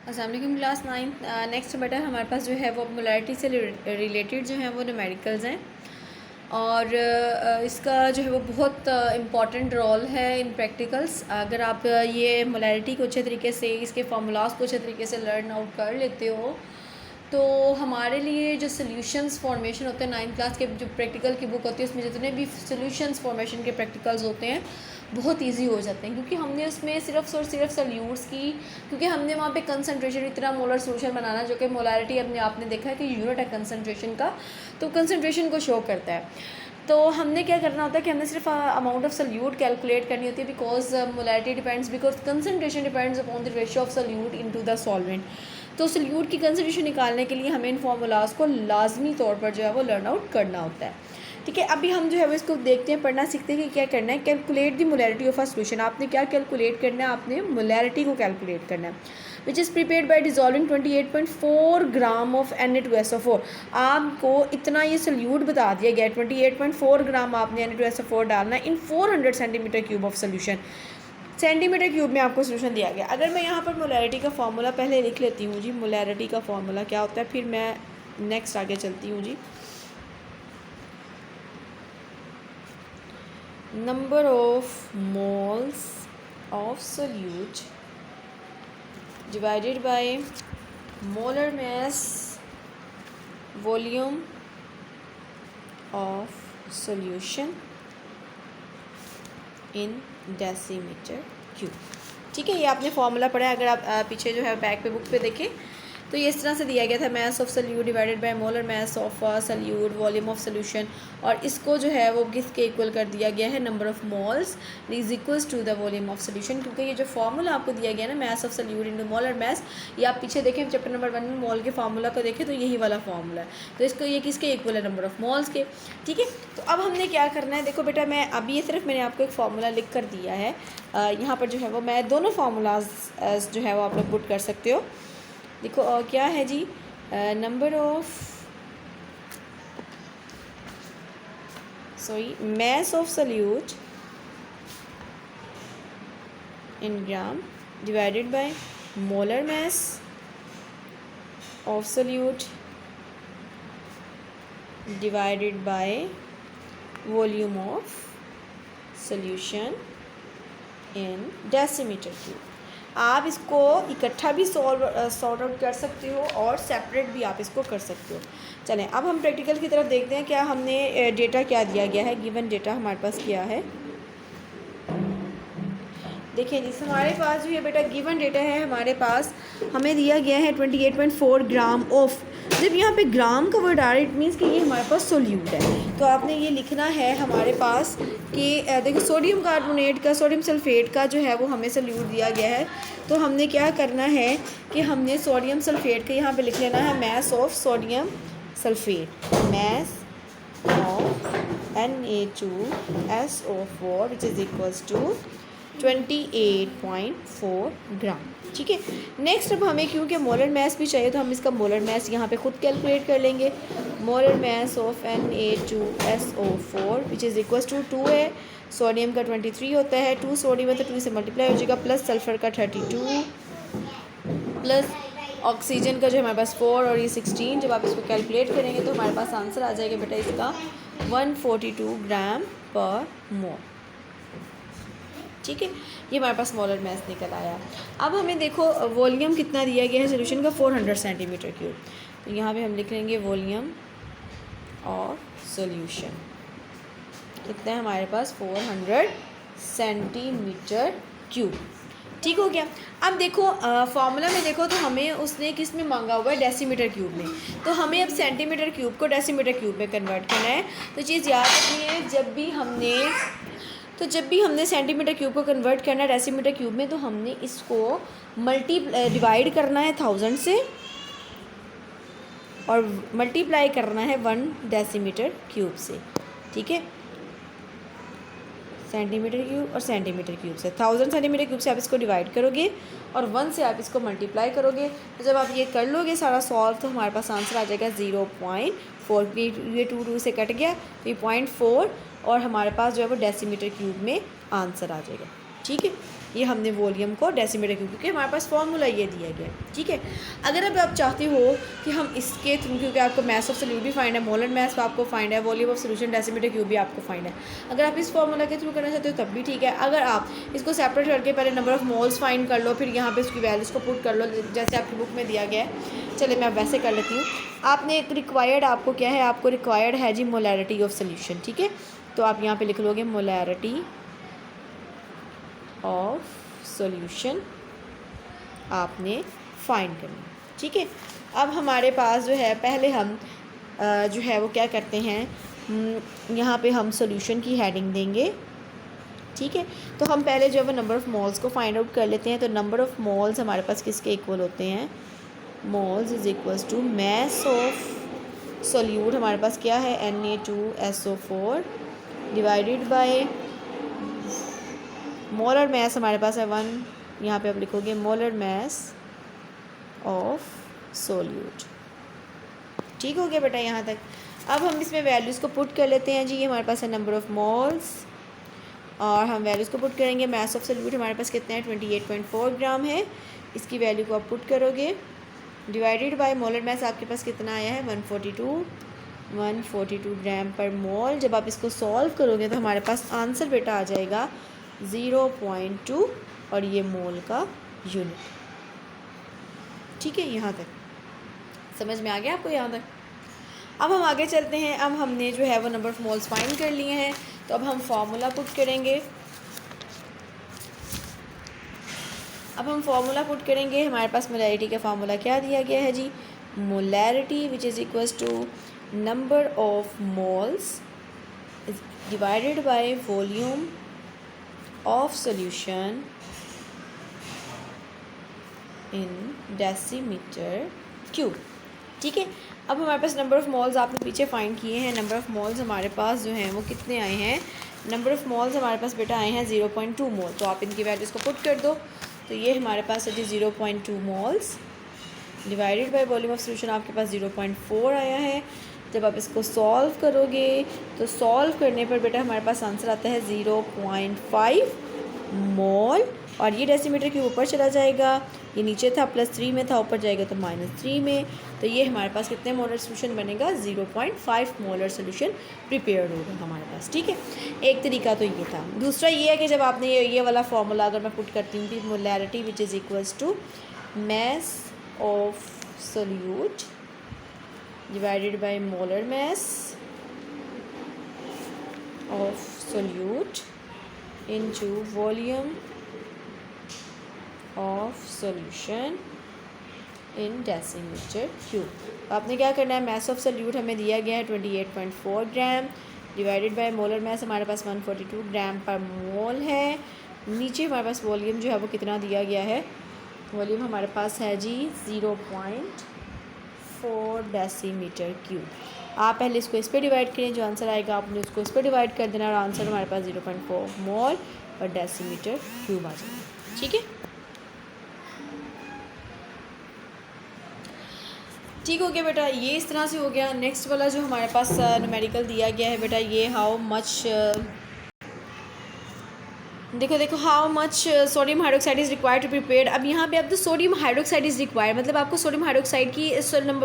अस्सलाम वालेकुम class 9। Next बेटा हमारे पास जो है वो मोलैरिटी से रिलेटेड जो है वो न्यूमेरिकल्स हैं और इसका जो है वो बहुत इम्पॉर्टेंट रोल है इन प्रैक्टिकल्स। अगर आप ये मोलैरिटी को अच्छे तरीके से, इसके फार्मूलाज को अच्छे तरीके से लर्न आउट कर लेते हो तो हमारे लिए जो सोल्यूशंस फॉर्मेशन होते हैं 9th क्लास के जो प्रैक्टिकल की बुक होती है उसमें जितने भी सोल्यूशंस फॉर्मेशन के प्रैक्टिकल्स होते हैं बहुत इजी हो जाते हैं, क्योंकि हमने उसमें सिर्फ और सिर्फ सोल्यूट्स की, क्योंकि हमने वहाँ पे कंसंट्रेशन इतना मोलर सोल्यूशन बनाना जो कि मोलारिटी अपने आपने देखा है कि यूनिट है कंसंट्रेशन का, तो कंसंट्रेशन को शो करता है। तो हमने क्या करना होता है कि हमने सिर्फ अमाउंट ऑफ सोल्यूट कैलकुलेट करनी होती है, because molarity depends, because concentration depends upon the ratio of solute into the solvent. तो सोल्यूट की कंसंट्रेशन निकालने के लिए हमें इन फार्मूलाज को लाजमी तौर पर जो है वो लर्न आउट करना होता है। ठीक है, अभी हम जो है वो इसको देखते हैं, पढ़ना सीखते हैं कि क्या करना है। Calculate the molarity of a solution. आपने क्या कैलकुलेट करना है? आपने मोलैरिटी को कैलकुलेट करना है, which is prepared by dissolving 28.4 gram of Na2SO4। आपको इतना ये सोल्यूट बता दिया गया, 28.4 ग्राम आपने Na2SO4 डालना है इन 400 centimetre cube of solution. Centimetre cube में आपको सोल्यूशन दिया गया। अगर मैं यहाँ पर मोलैरिटी का फार्मूला पहले लिख लेती हूँ जी, मोलैरिटी का फार्मूला क्या होता है, फिर मैं नेक्स्ट आगे चलती हूँ जी। Number of moles of solute divided by molar mass volume of solution in decimeter cube। ठीक है, ये आपने फॉर्मूला पढ़ा है। अगर आप पीछे जो है बैक पे बुक पे देखें तो ये इस तरह से दिया गया था, मास of solute divided by molar mass of solute volume of solution, और इसको जो है वो किसके इक्वल कर दिया गया है, number of moles is equals to the volume of solution. क्योंकि ये जो फार्मूला आपको दिया गया ना, mass of solute into molar mass, ये आप पीछे देखें चैप्टर नंबर 1 में मोल के फार्मूला को देखें तो यही वाला फार्मूला है। तो इसको ये किसके इक्वल है, नंबर ऑफ मोल्स के। ठीक है, तो अब हमने क्या करना है, देखो बेटा मैं अभी ये सिर्फ मैंने आपको एक फार्मूला लिख कर दिया है। यहाँ पर जो है वो मैं दोनों फार्मूलाज जो है वो आप लोग पुट कर सकते हो। देखो क्या है जी, number of mass of solute in gram divided by molar mass of solute divided by volume of solution in decimeter cube। आप इसको इकट्ठा भी सॉर्ट आउट कर सकते हो और सेपरेट भी आप इसको कर सकते हो। चलें अब हम प्रैक्टिकल की तरफ देखते हैं। क्या हमने डेटा क्या दिया गया है, गिवन डेटा हमारे पास क्या है। देखिए जी, हमारे पास जो ये बेटा गिवन डेटा है हमारे पास, हमें दिया गया है 28.4 ग्राम ऑफ। जब यहाँ पे ग्राम का वर्ड आ रहा है इट मीन्स कि ये हमारे पास सोल्यूट है, तो आपने ये लिखना है हमारे पास कि देखो सोडियम कार्बोनेट का, सोडियम सल्फेट का जो है वो हमें सोल्यूट दिया गया है। तो हमने क्या करना है कि हमने सोडियम सल्फेट का यहाँ पे लिख लेना है mass of sodium sulphate, mass of Na2SO4 which is equals to 28.4 gram. ठीक है, नेक्स्ट अब हमें क्योंकि मोलर मास भी चाहिए तो हम इसका मोलर मास यहाँ पे खुद कैलकुलेट कर लेंगे। Molar mass of Na2SO4 which is equals to 2 है, सोडियम का 23 होता है, 2 सोडियम है तो 2 से मल्टीप्लाई हो जाएगा, प्लस सल्फ़र का 32, प्लस ऑक्सीजन का जो हमारे पास 4 और ये 16। जब आप इसको कैलकुलेट करेंगे तो हमारे पास आंसर आ जाएगा बेटा इसका 142 ग्राम पर मोल। ठीक है, ये हमारे पास मोलर मास निकल आया। अब हमें देखो वॉल्यूम कितना दिया गया है सोल्यूशन का, 400 सेंटीमीटर क्यूब। तो यहाँ पे हम लिख लेंगे वॉल्यूम और सोल्यूशन कितना है हमारे पास, 400 सेंटीमीटर क्यूब। ठीक हो गया। अब देखो फार्मूला में देखो तो हमें उसने किस में मांगा हुआ है, डेसीमीटर क्यूब में। तो हमें अब सेंटीमीटर क्यूब को डेसीमीटर क्यूब में कन्वर्ट करना है। तो चीज़ याद रखनी है, जब भी हमने सेंटीमीटर क्यूब को कन्वर्ट करना है डेसीमीटर क्यूब में, तो हमने इसको डिवाइड करना है 1000 से और मल्टीप्लाई करना है 1 डेसीमीटर क्यूब से। ठीक है, सेंटीमीटर क्यूब और सेंटीमीटर क्यूब से 1000 सेंटीमीटर क्यूब से आप इसको डिवाइड करोगे और 1 से आप इसको मल्टीप्लाई करोगे। तो जब आप ये कर लोगे सारा सॉल्व तो हमारे पास आंसर आ जाएगा 0.4। ये 2 से कट गया तो ये 0.4 और हमारे पास जो है वो डेसीमीटर क्यूब में आंसर आ जाएगा। ठीक है। ये हमने वॉल्यूम को डेसीमीटर क्यूब, क्योंकि हमारे पास फार्मूला ये दिया गया है, ठीक है। अगर अब आप चाहते हो कि हम इसके थ्रू, क्योंकि आपको मास ऑफ सॉल्यूट भी फाइंड है, मोलर मास आपको फाइंड है, volume of solution decimetre cube भी आपको फाइंड है। अगर आप इस फार्मूला के थ्रू करना चाहते हो तब भी ठीक है। अगर आप इसको सेपरेट करके पहले नंबर ऑफ़ मोल्स फाइंड कर लो, फिर यहाँ पर उसकी वैल्यूज़ को पुट कर लो जैसे आपकी बुक में दिया गया है। चलिए मैं वैसे कर लेती हूँ। आपने एक रिक्वायर्ड, आपको क्या है, आपको रिक्वायर्ड है जी मोलैरिटी ऑफ सोल्यूशन, ठीक है। तो आप यहाँ पे लिख लोगे मोलैरिटी ऑफ सॉल्यूशन आपने फाइंड करना, ठीक है। अब हमारे पास जो है, पहले हम जो है वो क्या करते हैं, यहाँ पे हम सॉल्यूशन की हेडिंग देंगे, ठीक है। तो हम पहले जो है वो नंबर ऑफ़ मोल्स को फाइंड आउट कर लेते हैं। तो नंबर ऑफ़ मोल्स हमारे पास किसके इक्वल होते हैं, moles is equals to mass of solute, हमारे पास क्या है Na2SO4 divided by molar mess, हमारे पास है 1, यहाँ पे आप लिखोगे मोलर मैस ऑफ सोल्यूट, ठीक हो गया बेटा यहाँ तक। अब हम इसमें वैल्यूज़ को पुट कर लेते हैं जी। ये हमारे पास है नंबर ऑफ़ मोल्स और हम वैल्यूज़ को पुट करेंगे। मैस ऑफ सोल्यूट हमारे पास कितना है 28.4 ग्राम है, इसकी वैल्यू को आप पुट करोगे डिवाइडेड बाय मोलर मैस आपके पास कितना आया है 142 ग्राम पर मोल। जब आप इसको सॉल्व करोगे तो हमारे पास आंसर बेटा आ जाएगा 0.2 और ये मोल का यूनिट, ठीक है। यहाँ तक समझ में आ गया आपको यहाँ तक। अब हम आगे चलते हैं। अब हमने जो है वो नंबर ऑफ़ मोल्स फाइंड कर लिए हैं, तो अब हम फार्मूला पुट करेंगे। हमारे पास मोलैरिटी का फार्मूला क्या दिया गया है जी, molarity which is equals to number of moles divided by volume of solution in decimetre cube, ठीक है। अब हमारे पास नंबर ऑफ़ मोल्स आपने पीछे फाइंड किए हैं। नंबर ऑफ़ मोल्स हमारे पास जो हैं वो कितने आए हैं, नंबर ऑफ़ मोल्स हमारे पास बेटा आए हैं 0.2 मोल। तो आप इनकी वैल्यूज़ को पुट कर दो, तो ये हमारे पास है जी 0.2 moles divided by volume of solution आपके पास 0.4 आया है। जब आप इसको सॉल्व करोगे तो सॉल्व करने पर बेटा हमारे पास आंसर आता है 0.5 मोल, और ये डेसीमीटर के ऊपर चला जाएगा, ये नीचे था +3 में था, ऊपर जाएगा तो -3 में। तो ये हमारे पास कितने मोलर सोल्यूशन बनेगा, 0.5 मोलर सोल्यूशन प्रिपेयर्ड होगा हमारे पास, ठीक है। एक तरीका तो ये था। दूसरा ये है कि जब आपने ये वाला फार्मूला अगर मैं पुट करती हूँ कि molarity which is equals to mass of solute divided by molar mass of solute into volume of solution in decimetre cube. आपने क्या करना है, मैस ऑफ सोल्यूट हमें दिया गया है 28.4 gram divided by molar mess हमारे पास 142 ग्राम पर मोल है। नीचे हमारे पास वॉल्यूम जो है वो कितना दिया गया है, वॉल्यूम हमारे पास है जी 0.4 डेसीमीटर क्यूब। आप पहले इसको इस पर डिवाइड करें, जो आंसर आएगा आपने उसको इस पर डिवाइड कर देना और आंसर हमारे पास 0.4 मोल और डेसीमीटर क्यूब आ जाएगा, ठीक है। ठीक हो गया बेटा, ये इस तरह से हो गया। नेक्स्ट वाला जो हमारे पास न्यूमेरिकल दिया गया है बेटा, ये हाउ मच, देखो how much sodium hydroxide is required to prepare. अब यहाँ पे अब तो सोडियम हाइड्रोक्साइड इज़ रिक्वायर्ड, मतलब आपको सोडियम हाइड्रोक्साइड की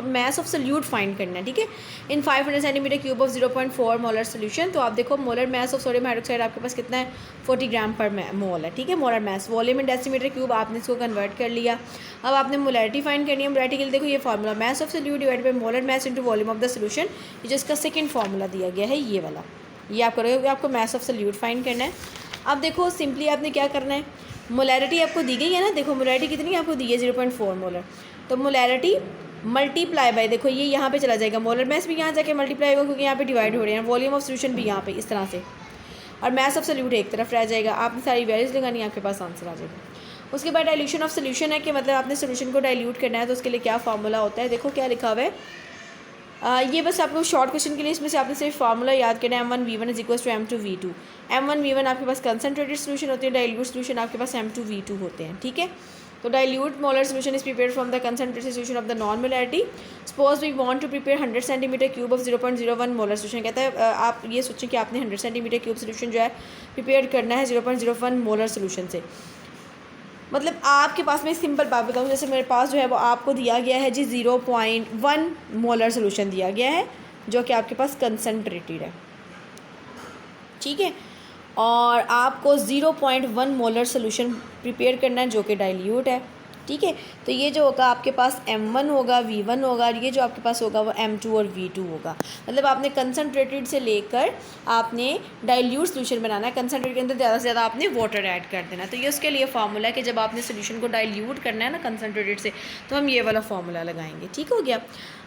मैस ऑफ सोल्यूट फाइंड करना है, ठीक है, इन 500 centimetre cube of 0.4 molar solution. तो आप देखो molar mass of sodium hydroxide आपके पास कितना है 40 ग्राम पर मोल है, ठीक है। मोलर मैस वॉल्यूम इन डेसीमीटर क्यूब आपने इसको कन्वर्ट कर लिया। अब आपने मोलैरिटी फाइंड करनी है। मोलैरिटी के लिए देखो ये formula mess of solute divide by molar mess into volume of the solution, ये जो इसका सेकेंड फार्मूला दिया गया है ये वाला, ये आप करोगे, आपको मैस ऑफ सोल्यूट फाइंड करना है। अब देखो सिंपली आपने क्या करना है, मोलैरिटी आपको दी गई है ना, देखो मोलैरिटी कितनी आपको दी है 0.4 मोलर, तो मोलैरिटी मल्टीप्लाई बाय, देखो ये यहाँ पे चला जाएगा, मोलर मैस भी यहाँ जाके मल्टीप्लाई होगा क्योंकि यहाँ पे डिवाइड हो रहे हैं, वॉल्यूम ऑफ सोल्यूशन भी यहाँ पे इस तरह से, और मैस ऑफ सोल्यूट एक तरफ रह जाएगा। आपने सारी वैल्यूज लगानी, आपके पास आंसर आ जाएगा। उसके बाद डाइल्यूशन ऑफ सोल्यूशन है कि मतलब आपने सोल्यूशन को डाइल्यूट करना है, तो उसके लिए क्या फार्मूला होता है, देखो क्या लिखा हुआ है, ये बस आपको शॉर्ट क्वेश्चन के लिए इसमें से आपने सिर्फ फार्मूला याद करना है, M1V1 is equals to M2V2। M1V1 आपके पास कंसनट्रेटेड सोल्यूशन होते हैं, डाइल्यूट सोल्यूशन आपके पास M2V2 होते हैं, ठीक है। तो dilute molar solution is prepared from the concentrated solution of the known molarity. Suppose we want to prepare 100 centimetre cube of 0.01 molar solution. कहता है आप ये सोचें कि आपने 100 सेंटीमीटर क्यूब सोल्यूशन जो है प्रिपेयर करना है 0.01 मोलर सोल्यूशन से। मतलब आपके पास, मैं सिंपल बात बताऊँ, जैसे मेरे पास जो है वो आपको दिया गया है जी 0.1 मोलर सोल्यूशन दिया गया है जो कि आपके पास कंसनट्रेटेड है, ठीक है, और आपको 0.1 मोलर सोल्यूशन प्रिपेयर करना है जो कि डाइल्यूट है, ठीक है। तो ये जो होगा आपके पास M1 होगा, V1 होगा, और ये जो आपके पास होगा वो M2 और V2 होगा। मतलब आपने कंसनट्रेटेड से लेकर आपने डाइल्यूट सोल्यूशन बनाना है, कंसनट्रेटेड के अंदर ज़्यादा से ज़्यादा आपने वाटर ऐड कर देना है। तो ये उसके लिए फार्मूला है कि जब आपने सोल्यूशन को डाइल्यूट करना है ना कंसनट्रेटेड से, तो हम ये वाला फार्मूला लगाएंगे, ठीक हो गया।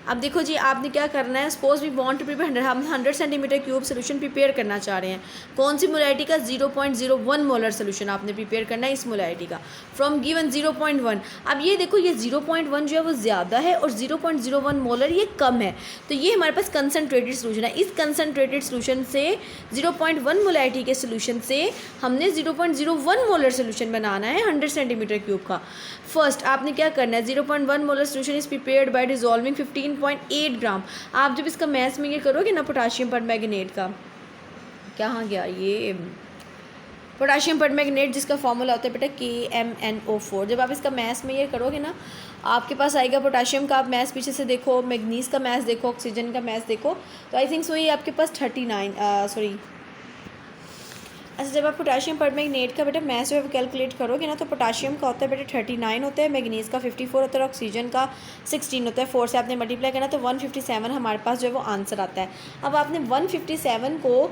अब देखो जी, आपने क्या करना है, suppose we want to prepare 100 centimetre cube solution prepare करना चाह रहे हैं। कौन सी मोलैरिटी का? 0.01 मोलर सोल्यूशन आपने प्रिपेयर करना है इस मोलैरिटी का, फ्रॉम गिवन 0.1। अब ये देखो, ये 0.1 जो है वो ज़्यादा है और 0.01 मोलर ये कम है, तो ये हमारे पास कंसनट्रेटेड सोल्यूशन है। इस कंसनट्रेटेड सोल्यूशन से 0.1 मोलैरिटी के सोल्यूशन से हमने 0.01 मोलर सोल्यूशन बनाना है 100 सेंटीमीटर क्यूब का। फर्स्ट आपने क्या करना है, 0.1 molar solution is prepared by dissolving 15.8 ग्राम। आप जब इसका मैथ्स में ये करोगे ना, पोटाशियम परमैंगनेट का, कहाँ गया ये पोटाशियम परमैंगनेट जिसका फॉर्मूला होता है बेटा KMnO4, जब आप इसका मैथ्स में ये करोगे ना, आपके पास आएगा पोटाशियम का, आप मैथ्स पीछे से देखो, मैग्नीज का मैथ्स देखो, ऑक्सीजन का मैथ्स देखो, तो आई थिंक सो ये आपके पास 39 अच्छा, जब आप पोटाशियम परमैंगनेट का बेटा मैथ्स जो है कैलकुलेट करोगे ना, तो पोटाशियम का होता है बेटा 39 होता है, मैग्नीज का 54 होता है, ऑक्सीजन का 16 होता है। 4 से आपने मल्टीप्लाई करना तो 157 हमारे पास जो है वो आंसर आता है। अब आपने 157 को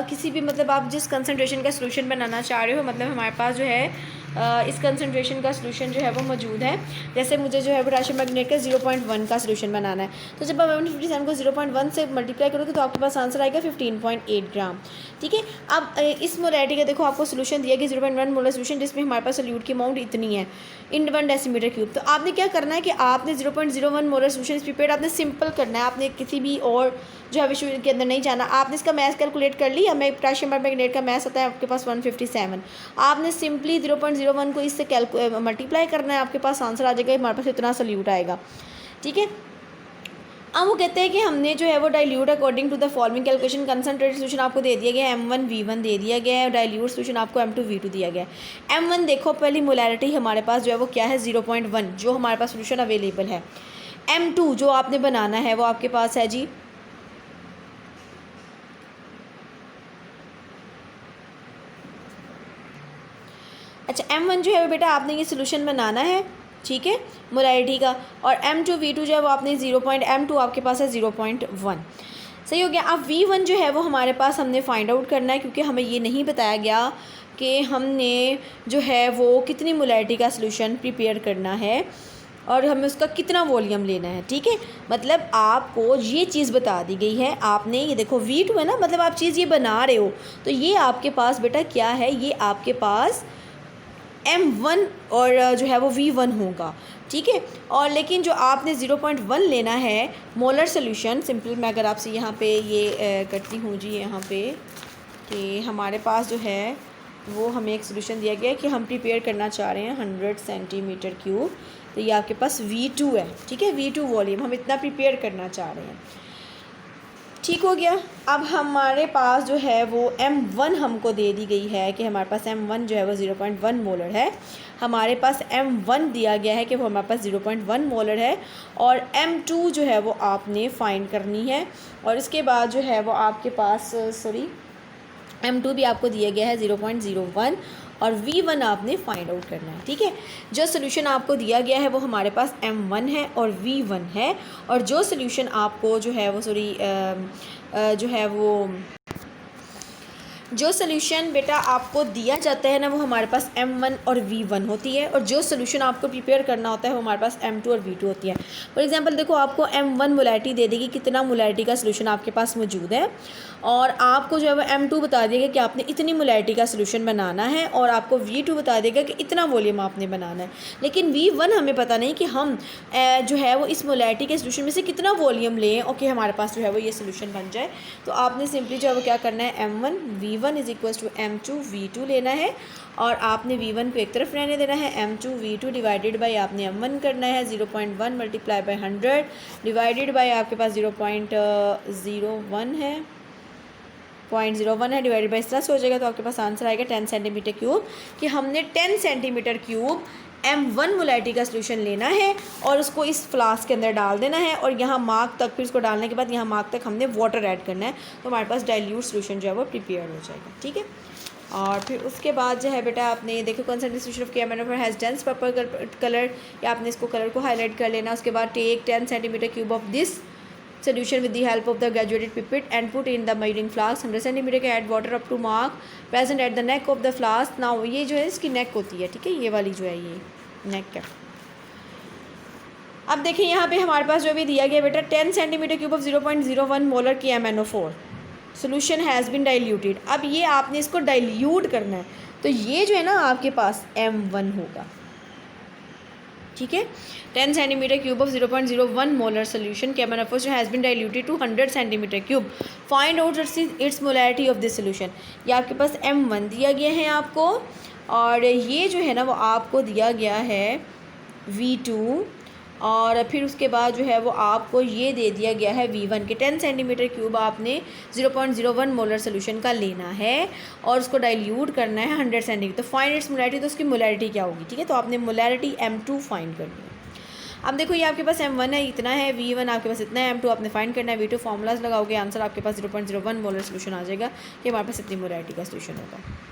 किसी भी, मतलब आप जिस कंसनट्रेशन का सोल्यूशन बनाना चाह रहे हो, मतलब हमारे पास जो है इस कंसनट्रेशन का सोल्यूशन जो है वो मौजूद है। जैसे मुझे जो है पोटाशियम परमैंगनेट का 0.1 का सोल्यूशन बनाना है, तो जब आप 157 को 0.1 से मल्टीप्लाई करोगे तो आपके पास आंसर आएगा 15.8 ग्राम, ठीक है। अब इस मोलैरिटी का देखो आपको सोल्यूशन दिया कि 0.1 मोलर सोल्यूशन जिसमें हमारे पास सोल्यूट की अमाउंट इतनी है इन 1 डेसीमीटर क्यूब। तो आपने क्या करना है कि आपने 0.01 मोलर सोल्यूशन इस प्रिपेयर्ड आपने सिंपल करना है, आपने किसी भी और जो है विषय के अंदर नहीं जाना। आपने इसका मैथ कैलकुलेट कर लिया, मैं पोटाशियम परमैंगनेट का मैथ आता है आपके पास 157, आपने सिंपली 0.01 को इससे मल्टीप्लाई करना है, आपके पास आंसर आ जाएगा, हमारे पास इतना सोल्यूट आएगा, ठीक है। अब वो कहते हैं कि हमने जो है वो dilute according to the following calculation, concentrated solution आपको दे दिया गया है M1 V1 दे दिया गया है, डाइल्यूट सोल्यूशन आपको M2 V2 दिया गया है। M1 देखो पहली मोलैरिटी हमारे पास जो है वो क्या है 0.1, जो हमारे पास सोल्यूशन अवेलेबल है। M2 जो आपने बनाना है वो आपके पास है जी अच्छा, M1 जो है बेटा आपने ये सोल्यूशन बनाना है, ठीक है, मोलैरिटी का, और M2 V2 जो है वो आपने M2 आपके पास है 0.1, सही हो गया। अब V1 जो है वो हमारे पास हमने फाइंड आउट करना है, क्योंकि हमें ये नहीं बताया गया कि हमने जो है वो कितनी मोलैरिटी का सोल्यूशन प्रिपेयर करना है और हमें उसका कितना वॉल्यूम लेना है, ठीक है। मतलब आपको ये चीज़ बता दी गई है, आपने ये देखो V2 है ना, मतलब आप चीज़ ये बना रहे हो, तो ये आपके पास बेटा क्या है, ये आपके पास M1 और जो है वो V1 होगा, ठीक है। और लेकिन जो आपने 0.1 लेना है मोलर सोल्यूशन, सिंपल मैं अगर आपसे यहाँ पे ये करती हूँ जी, यहाँ पे कि हमारे पास जो है वो हमें एक सोल्यूशन दिया गया है कि हम प्रिपेयर करना चाह रहे हैं 100 सेंटीमीटर क्यूब, तो ये आपके पास V2 है, ठीक है, V2 वॉल्यूम हम इतना प्रिपेयर करना चाह रहे हैं, ठीक हो गया। अब हमारे पास जो है वो M1 हमको दे दी गई है कि हमारे पास M1 जो है वो 0.1 मोलर है, हमारे पास M1 दिया गया है कि वो हमारे पास 0.1 मोलर है, और M2 जो है वो आपने फाइंड करनी है, और इसके बाद जो है वो आपके पास M2 भी आपको दिया गया है 0.01, और V1 आपने फाइंड आउट करना है, ठीक है। जो सोल्यूशन आपको दिया गया है वो हमारे पास M1 है और V1 है, और जो सोल्यूशन आपको जो है वो जो है वो जो सोल्यूशन बेटा आपको दिया जाता है ना वो हमारे पास M1 और V1 होती है, और जो सोल्यूशन आपको प्रिपेयर करना होता है वो हमारे पास M2 और V2 होती है। फॉर एग्जांपल देखो आपको M1 मोलैरिटी दे देगी, कितना मोलैरिटी का सोल्यूशन आपके पास मौजूद है, और आपको जो है वो M2 बता देगा कि आपने इतनी मोलैरिटी का सोल्यूशन बनाना है, और आपको V2 बता देगा कि इतना वॉल्यूम आपने बनाना है। लेकिन V1 हमें पता नहीं कि हम जो है वो इस मोलैरिटी के सोल्यूशन में से कितना वॉल्यूम लें और कि हमारे पास जो है वो ये सोल्यूशन बन जाए। तो आपने सिंपली जो है वो क्या करना है, M1 V1 is equal to M2 V2 लेना है, और आपने V1 को एक तरफ रहने देना है, M2 V2 डिवाइडेड बाई आपने M1 करना है 0.1 मल्टीप्लाई बाई 100 डिवाइडेड बाई आपके पास 0.01 है, 0.01 है, डिवाइडेड बाई इस तरह से हो जाएगा, तो आपके पास आंसर आएगा 10 सेंटीमीटर क्यूब, कि हमने 10 सेंटीमीटर क्यूब M1 मोलैरिटी का सोल्यूशन लेना है और उसको इस फ्लास्क के अंदर डाल देना है, और यहाँ मार्क तक, फिर उसको डालने के बाद यहाँ मार्क तक हमने वाटर ऐड करना है, तो हमारे पास डाइल्यूट सोल्यूशन जो है वो प्रिपेयर हो जाएगा। ठीक है, और फिर उसके बाद जो है बेटा आपने देखो concentration of KMnO4 has dense purple colour, या आपने इसको कलर को हाईलाइट कर लेना। उसके बाद take 10 centimetre cube of this solution with the help of the graduated pipette and put in the measuring flask 100 centimetre के add water up to mark present at the neck of the flask। now ये जो है इसकी नेक होती है, ठीक है, ये वाली जो है ये नेक है। अब देखिए यहाँ पे हमारे पास जो भी दिया गया बेटा 10 centimetre cube of 0.01 molar KMnO4 solution has been diluted. अब ये आपने इसको डाइल्यूट करना है, तो ये जो है ना आपके पास M1 होगा। ठीक है, 10 centimetre cube of 0.01 molar solution KMnO4 जो has been diluted to 100 centimetre cube, find out its molarity of this solution. ये आपके पास M1 दिया गया है आपको, और ये जो है ना वो आपको दिया गया है V2, और फिर उसके बाद जो है वो आपको ये दे दिया गया है V1 के 10 सेंटीमीटर क्यूब आपने 0.01 मोलर सोल्यूशन का लेना है और उसको डाइल्यूट करना है 100 सेंटीमीटर। तो फाइंड इट्स मोलैरिटी, तो उसकी मोलैरिटी क्या होगी, ठीक है, तो आपने मोलैरिटी M2 फाइंड करनी है। अब देखो ये आपके पास M1 है, इतना है, V1 आपके पास इतना है, M2 आपने फाइंड करना है, V2 फार्मूलाज लगाओगे, आंसर आपके पास 0.01 मोलर सोल्यूशन आ जाएगा, ये हमारे पास इतनी मोलैरिटी का सोल्यूशन होगा।